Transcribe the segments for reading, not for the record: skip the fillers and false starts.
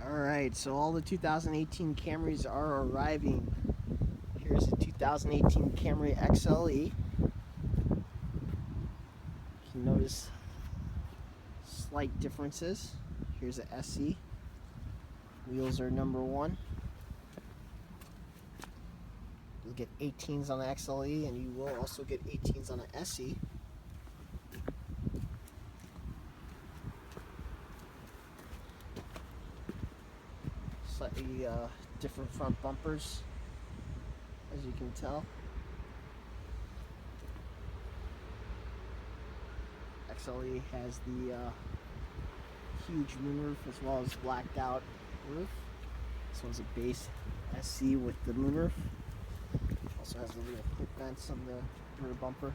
Alright, so all the 2018 Camrys are arriving. Here's the 2018 Camry XLE. You can notice slight differences. Here's the SE. Wheels are number 1. You'll get 18s on the XLE, and you will also get 18s on the SE. Slightly different front bumpers, as you can tell. XLE has the huge moonroof as well as blacked out roof. This one's a base SC with the moonroof. Also has the little hook vents on the rear bumper.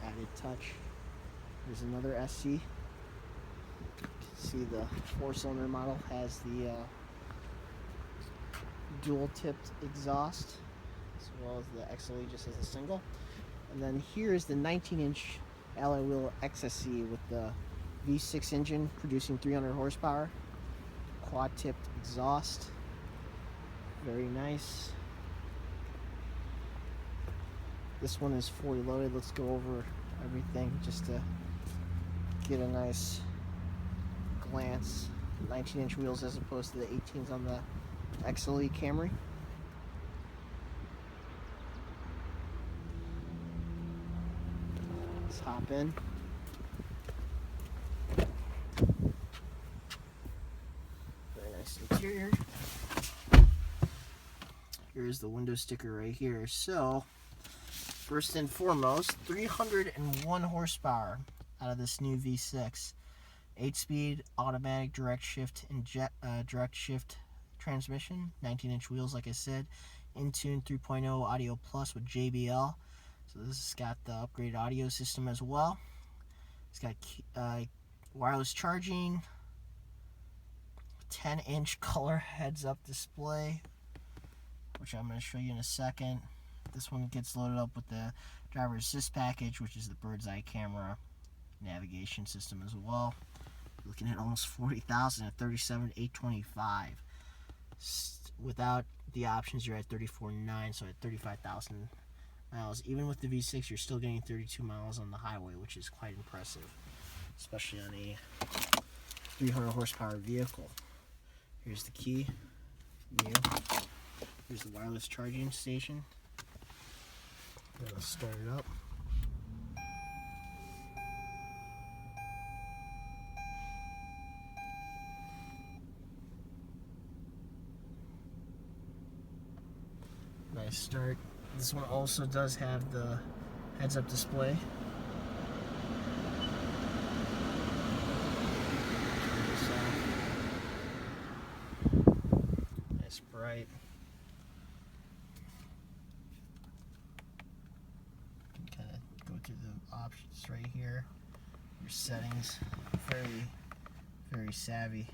Added touch. There's another SC. You can see the 4-cylinder model has the dual-tipped exhaust, as well as the XLE just has a single. And then here's the 19-inch alloy wheel XSE with the V6 engine producing 300 horsepower, quad-tipped exhaust, very nice. This one is fully loaded. Let's go over everything just to get a nice glance. 19-inch wheels as opposed to the 18s on the XLE Camry. Let's hop in. Very nice interior. Here's the window sticker right here. So, first and foremost, 301 horsepower out of this new V6. 8-speed automatic direct shift transmission, 19-inch wheels, like I said. Entune 3.0 Audio Plus with JBL. So this has got the upgraded audio system as well. It's got wireless charging, 10-inch color heads-up display, which I'm going to show you in a second. This one gets loaded up with the driver assist package, which is the bird's eye camera navigation system as well. You're looking at almost 40,000 at 37,825. Without the options, you're at 34,900, so at 35,000 miles. Even with the V6, you're still getting 32 miles on the highway, which is quite impressive, especially on a 300 horsepower vehicle. Here's the key. Here's the wireless charging station. Let's start it up. Nice start. This one also does have the heads-up display. Nice bright. Kind of go through the options right here. Your settings, very savvy.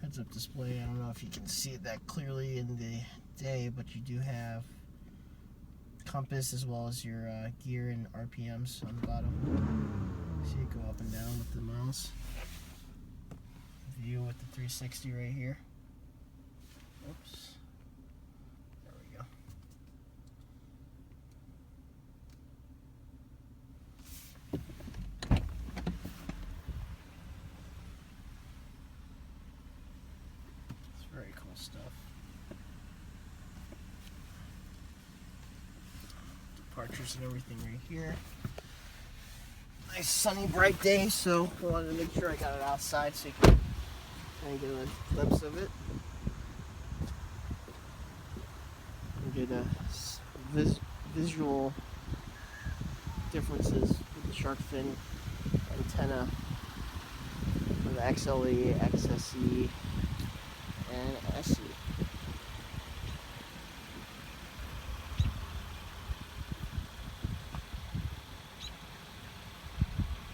Heads-up display. I don't know if you can see it that clearly in the day, but you do have compass as well as your gear and RPMs on the bottom. See it go up and down with the mouse. View with the 360 right here. Oops. There we go. It's very cool stuff. Departures and everything right here. Nice sunny bright day, so I wanted to make sure I got it outside so you can kind of get a glimpse of it. You get a visual differences with the shark fin antenna for the XLE, XSE, and SE.